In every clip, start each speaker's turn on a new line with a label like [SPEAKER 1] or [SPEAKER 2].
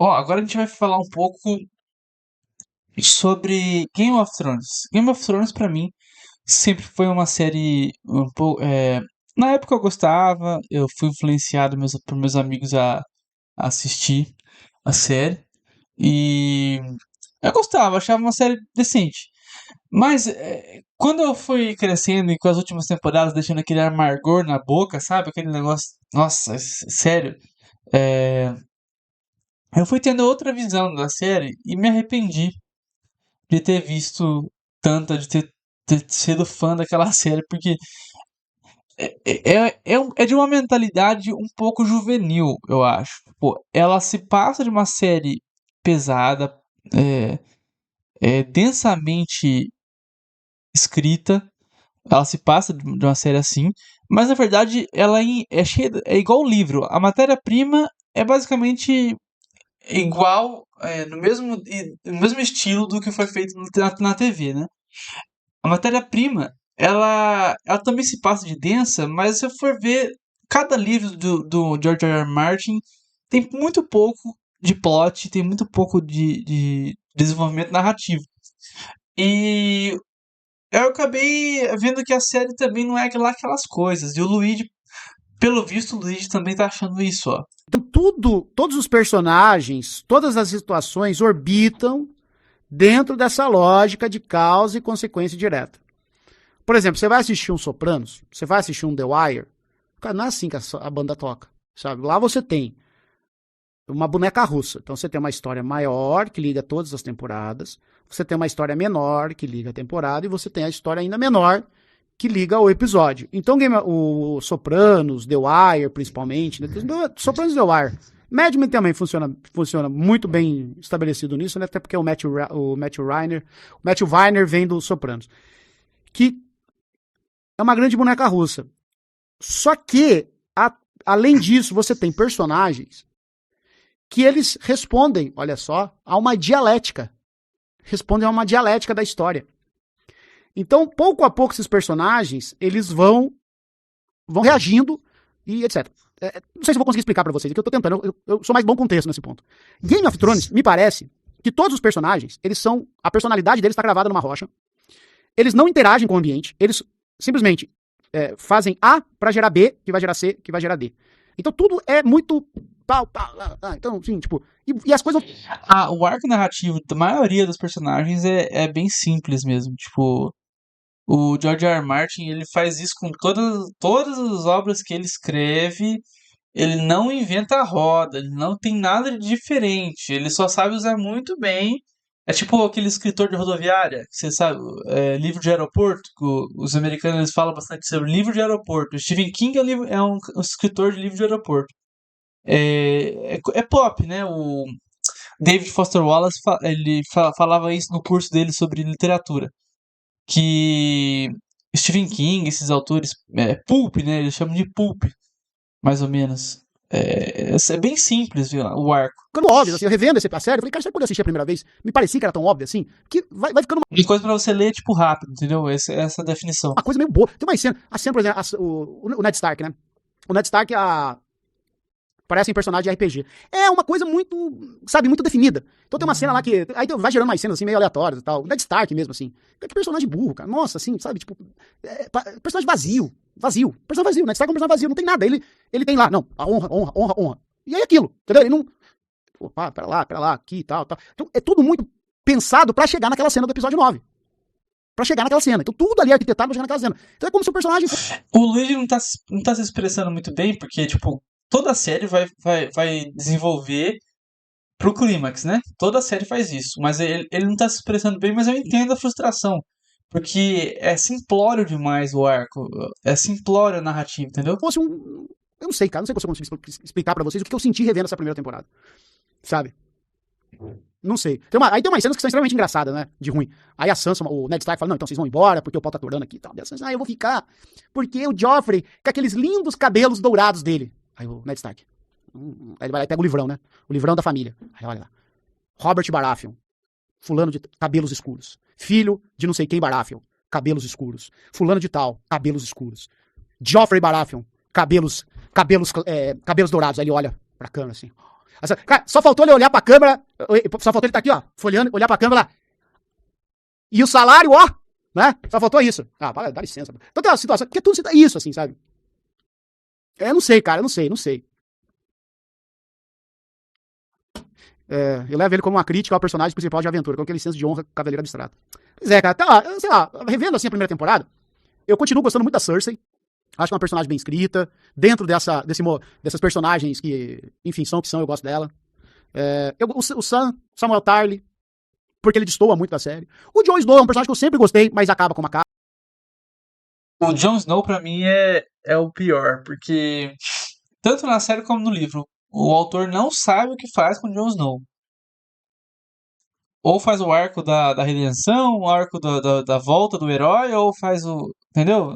[SPEAKER 1] Ó, agora a gente vai falar um pouco sobre Game of Thrones. Game of Thrones, pra mim, sempre foi uma série um pouco. Na época eu gostava, eu fui influenciado por meus amigos a assistir a série. E eu gostava, achava uma série decente. Mas quando eu fui crescendo e com as últimas temporadas deixando aquele amargor na boca, sabe? Aquele negócio. Nossa, sério. é, eu fui tendo outra visão da série e me arrependi de ter visto tanta, ter sido fã daquela série, porque é de uma mentalidade um pouco juvenil, eu acho. Pô, ela se passa de uma série pesada, é, densamente escrita, ela se passa de uma série assim, mas na verdade ela é cheia, é igual o livro. A matéria-prima é basicamente igual, no mesmo estilo do que foi feito na TV, né? A matéria-prima, ela também se passa de densa, mas se eu for ver, cada livro do George R. R. Martin tem muito pouco de plot, tem muito pouco de desenvolvimento narrativo. E eu acabei vendo que a série também não é aquelas coisas. E o Luigi, pelo visto, o Luigi também tá achando isso, ó.
[SPEAKER 2] Então, todos os personagens, todas as situações orbitam dentro dessa lógica de causa e consequência direta. Por exemplo, você vai assistir um Sopranos, você vai assistir um The Wire, cara, não é assim que a banda toca, sabe? Lá você tem uma boneca russa. Então você tem uma história maior que liga todas as temporadas, você tem uma história menor que liga a temporada e você tem a história ainda menor que liga o episódio. Então o Sopranos, The Wire principalmente, né? Sopranos e The Wire. Mad Men também funciona muito bem estabelecido nisso, né? Até porque o Matthew Weiner vem do Sopranos. Que é uma grande boneca russa. Só que, além disso, você tem personagens que eles respondem, olha só, a uma dialética. Respondem a uma dialética da história. Então, pouco a pouco, esses personagens, eles vão reagindo e etc. Não sei se eu vou conseguir explicar pra vocês, é que eu tô tentando, eu sou mais bom com texto nesse ponto. Game of Thrones, me parece que todos os personagens, a personalidade deles está gravada numa rocha, eles não interagem com o ambiente, eles simplesmente fazem A para gerar B, que vai gerar C, que vai gerar D. Então tudo é muito então, sim, tipo, e as coisas...
[SPEAKER 1] O arco narrativo da maioria dos personagens é bem simples mesmo. Tipo, o George R. R. Martin, ele faz isso com todas as obras que ele escreve. Ele não inventa a roda, ele não tem nada de diferente. Ele só sabe usar muito bem. É tipo aquele escritor de rodoviária, que você sabe, livro de aeroporto. Os americanos eles falam bastante sobre livro de aeroporto. O Stephen King é um escritor de livro de aeroporto. É pop, né? O David Foster Wallace ele falava isso no curso dele sobre literatura. Que Stephen King, esses autores, pulp, né? Eles chamam de pulp, mais ou menos. É bem simples, viu, o arco.
[SPEAKER 2] Ficando óbvio, assim, eu revendo a série, eu falei, cara, será que quando eu assisti a primeira vez, me parecia que era tão óbvio assim, que vai ficando
[SPEAKER 1] E coisa pra você ler, tipo, rápido, entendeu? Essa é a definição.
[SPEAKER 2] uma coisa meio boa. Tem uma cena, por exemplo, o Ned Stark, né? O Ned Stark, parecem personagens de RPG. É uma coisa muito, sabe, muito definida. Então tem uma cena lá que, aí vai gerando mais cenas assim, meio aleatórias e tal. O Ned Stark mesmo, assim. Que personagem burro, cara. Nossa, assim, sabe, tipo, personagem vazio. Personagem vazio. O Ned Stark é um personagem vazio, não tem nada. Ele tem lá, não, a honra. E aí aquilo, entendeu? Ele não... Opa, pera lá, aqui e tal. Então é tudo muito pensado pra chegar naquela cena do episódio 9. Pra chegar naquela cena. Então tudo ali é arquitetado pra chegar naquela cena. Então é como se o personagem...
[SPEAKER 1] O Luigi não tá se expressando muito bem, porque, tipo, toda a série vai desenvolver pro clímax, né? Toda a série faz isso. Mas ele não tá se expressando bem, mas eu entendo a frustração. Porque é simplório demais o arco. É simplório a narrativa, entendeu?
[SPEAKER 2] Fosse um... Eu não sei, cara. Não sei se eu consigo explicar pra vocês o que eu senti revendo essa primeira temporada. Sabe? Não sei. Aí tem umas cenas que são extremamente engraçadas, né? De ruim. Aí a Sansa, o Ned Stark fala, não, então vocês vão embora, porque o pau tá atorando aqui e tal. Aí a Sansa, eu vou ficar. Porque o Joffrey, com aqueles lindos cabelos dourados dele. Aí o Ned Stark. Aí ele vai lá e pega o livrão, né? O livrão da família. Aí olha lá. Robert Baratheon. Fulano de cabelos escuros. Filho de não sei quem Baratheon. Cabelos escuros. Fulano de tal. Cabelos escuros. Joffrey Baratheon. Cabelos dourados. Aí ele olha pra câmera assim. Cara, só faltou ele olhar pra câmera, só faltou ele estar aqui, ó, folhando, olhar pra câmera lá. E o salário, ó, né? Só faltou isso. Ah, para, dá licença. Então tem uma situação, porque tudo isso, assim, sabe? Eu não sei, cara, eu não sei. Eu levo ele como uma crítica ao personagem principal de aventura, com aquele senso de honra Cavaleiro Abstrato. Pois é, cara, tá, sei lá, revendo assim a primeira temporada, eu continuo gostando muito da Cersei. Acho que é uma personagem bem escrita. Dentro dessas personagens que, enfim, são o que são, eu gosto dela. O Samuel Tarly, porque ele destoa muito da série. O Jon Snow é um personagem que eu sempre gostei, mas acaba como acaba.
[SPEAKER 1] O Jon Snow, pra mim, é o pior, porque tanto na série como no livro, o autor não sabe o que faz com o Jon Snow. Ou faz o arco da redenção, o arco da volta do herói, ou faz o. Entendeu?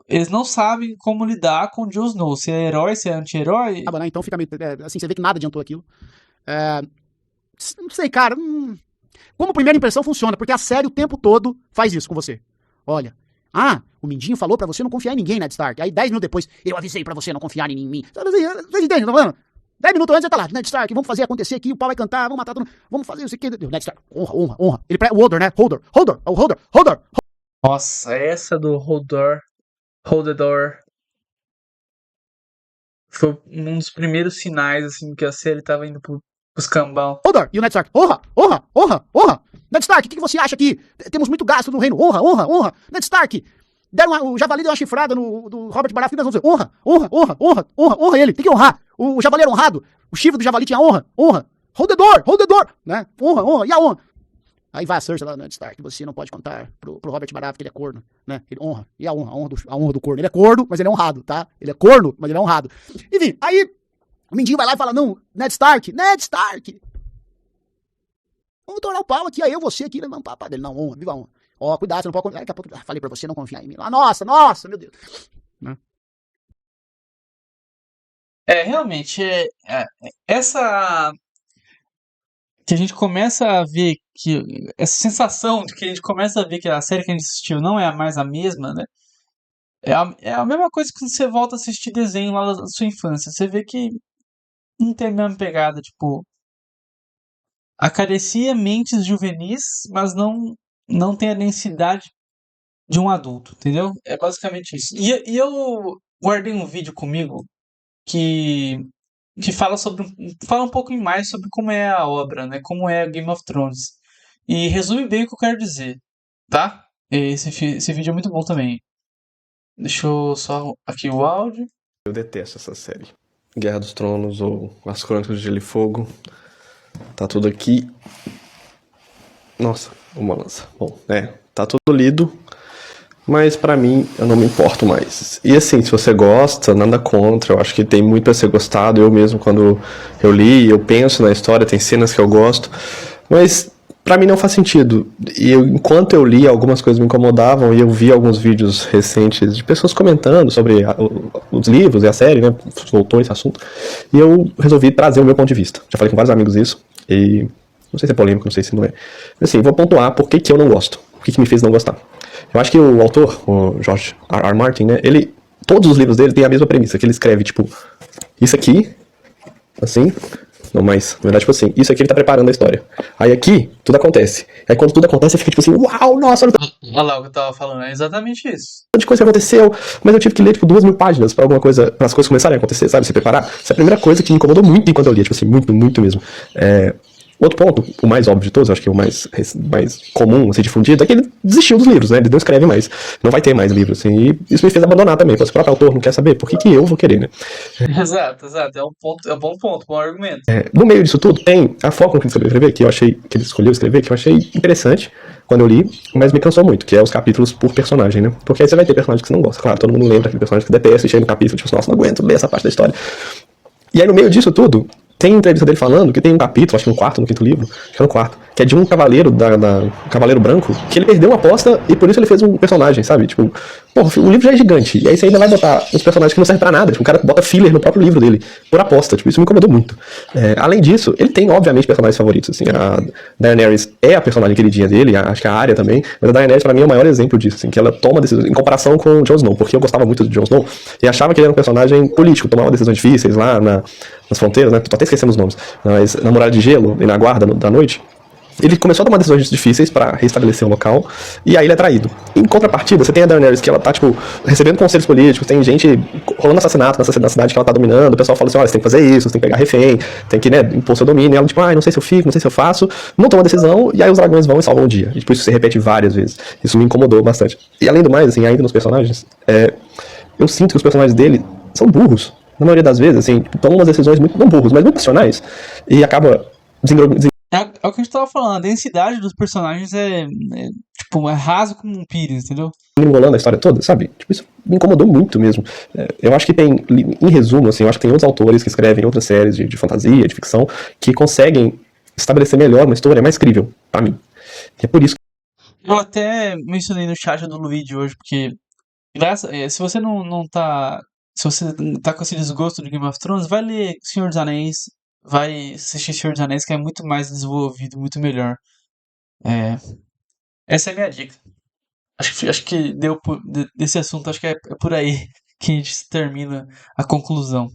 [SPEAKER 1] Eles não sabem como lidar com o Jon Snow, se é herói, se é anti-herói.
[SPEAKER 2] Né? Então fica meio. Assim, você vê que nada adiantou aquilo. Não sei, cara. Como primeira impressão funciona, porque a série o tempo todo faz isso com você. Olha. O Mindinho falou pra você não confiar em ninguém, Ned Stark. Aí 10 minutos depois, eu avisei pra você não confiar em mim. Vocês entendem, tá falando? 10 minutos antes você tá lá, Ned Stark, vamos fazer acontecer aqui, o pau vai cantar, vamos matar todo mundo, vamos fazer isso aqui. Ned Stark, honra. O Hodor, né? Hodor.
[SPEAKER 1] Nossa, essa do Hold the Door foi um dos primeiros sinais, assim, que a série tava indo pros cambal.
[SPEAKER 2] Hodor, e o Ned Stark, honra. Ned Stark, o que você acha aqui? Temos muito gasto no reino, honra. Ned Stark, o Javali deu uma chifrada do Robert Baratheon, nós vamos dizer, honra ele, tem que honrar. O Javali era honrado, o chifre do Javali tinha honra. Hold the door, né? Honra, e a honra? Aí vai a Cersei lá, Ned Stark, você não pode contar pro Robert Baratheon que ele é corno, né? Ele honra, e a honra do corno. Ele é corno, mas ele é honrado, tá? Ele é corno, mas ele é honrado. Enfim, aí o Mindinho vai lá e fala, não, Ned Stark, vamos tornar o pau aqui, aí você aqui, levando um papo dele, não, honra, viva a honra. Cuidado, você não pode confiar. Daqui a pouco, falei pra você não confiar em mim. Nossa, meu Deus. Né?
[SPEAKER 1] Realmente, essa que a gente começa a ver que essa sensação de que a gente começa a ver que a série que a gente assistiu não é mais a mesma, né? É a mesma coisa que você volta a assistir desenho lá da sua infância. Você vê que não tem a mesma pegada, tipo, acaricia mentes juvenis, mas não tem a densidade de um adulto, entendeu? É basicamente isso. E eu guardei um vídeo comigo que fala um pouco mais sobre como é a obra, né? Como é Game of Thrones. E resume bem o que eu quero dizer, tá? Esse vídeo é muito bom também. Deixa eu só aqui o áudio.
[SPEAKER 3] Eu detesto essa série. Guerra dos Tronos ou As Crônicas de Gelo e Fogo. Tá tudo aqui. Nossa, uma lança. Bom, tá tudo lido. Mas pra mim, eu não me importo mais. E assim, se você gosta, nada contra. Eu acho que tem muito pra ser gostado. Eu mesmo, quando eu li, eu penso na história, tem cenas que eu gosto. Mas pra mim não faz sentido. E enquanto eu li, algumas coisas me incomodavam. E eu vi alguns vídeos recentes de pessoas comentando sobre os livros e a série, né? Voltou esse assunto. E eu resolvi trazer o meu ponto de vista. Já falei com vários amigos isso. E não sei se é polêmico, não sei se não é. Mas assim, vou pontuar por que eu não gosto. O que me fez não gostar. Eu acho que o autor, o George R. Martin, né, todos os livros dele têm a mesma premissa, que ele escreve, tipo, isso aqui, assim, não mais, na verdade, tipo assim, isso aqui ele tá preparando a história. Aí aqui, tudo acontece. Aí quando tudo acontece, fica tipo assim, uau, nossa,
[SPEAKER 1] olha lá o que eu tava falando, é exatamente isso.
[SPEAKER 3] Um monte de coisa que aconteceu, mas eu tive que ler, tipo, 2.000 páginas pra alguma coisa, para as coisas começarem a acontecer, sabe, se preparar. Essa é a primeira coisa que me incomodou muito enquanto eu lia, tipo assim, muito mesmo. Outro ponto, o mais óbvio de todos, acho que é o mais comum, assim, difundido, é que ele desistiu dos livros, né? Ele não escreve mais. Não vai ter mais livros, assim. E isso me fez abandonar também. Porque o próprio autor não quer saber, por que eu vou querer, né?
[SPEAKER 1] Exato. É um bom ponto, bom argumento.
[SPEAKER 3] No meio disso tudo, tem a forma que ele escreveu, que ele escolheu escrever, que eu achei interessante quando eu li, mas me cansou muito, que é os capítulos por personagem, né? Porque aí você vai ter personagens que você não gosta. Claro, todo mundo lembra aquele personagem que detesta e chega no capítulo, tipo, nossa, não aguento ler essa parte da história. E aí, no meio disso tudo, tem entrevista dele falando que tem um capítulo, acho que no quarto, no quinto livro, acho que é no quarto, que é de um cavaleiro, um cavaleiro branco, que ele perdeu uma aposta e por isso ele fez um personagem, sabe? Tipo, Porra, o livro já é gigante. E aí você ainda vai botar uns personagens que não servem pra nada. Tipo, o cara bota filler no próprio livro dele, por aposta. Tipo, isso me incomodou muito. Além disso, ele tem, obviamente, personagens favoritos. Assim, a Daenerys é a personagem queridinha dele, acho que a Arya também. Mas a Daenerys, pra mim, é o maior exemplo disso. Assim, que ela toma decisões em comparação com o Jon Snow. Porque eu gostava muito do Jon Snow e achava que ele era um personagem político, tomava decisões difíceis lá nas fronteiras, né? Tô até esquecendo os nomes. Mas na Muralha de Gelo e na Guarda da Noite. Ele começou a tomar decisões difíceis pra restabelecer o local, e aí ele é traído. Em contrapartida, você tem a Daenerys, que ela tá, tipo, recebendo conselhos políticos, tem gente rolando assassinato na cidade que ela tá dominando, o pessoal fala assim, olha, você tem que fazer isso, você tem que pegar refém, tem que, né, impor seu domínio, e ela, tipo, não sei se eu fico, não sei se eu faço, não toma decisão, e aí os dragões vão e salvam o dia. E, tipo, isso se repete várias vezes. Isso me incomodou bastante. E além do mais, assim, ainda nos personagens, eu sinto que os personagens dele são burros. Na maioria das vezes, assim, tomam umas decisões muito, não burros, mas muito racionais, e acaba
[SPEAKER 1] É o que a gente tava falando, a densidade dos personagens tipo, é raso como um pires, entendeu?
[SPEAKER 3] enrolando a história toda, sabe? Tipo, isso me incomodou muito mesmo. Eu acho que tem, em resumo, assim, eu acho que tem outros autores que escrevem outras séries de fantasia, de ficção, que conseguem estabelecer melhor uma história mais crível, pra mim. E é por isso que
[SPEAKER 1] Eu até mencionei no chat do Luigi hoje, porque se você não tá. Se você tá com esse desgosto do Game of Thrones, vai ler Senhor dos Anéis, vai assistir Senhor dos Anéis, que é muito mais desenvolvido, muito melhor. É, essa é a minha dica. Acho que desse assunto, acho que é por aí que a gente termina a conclusão.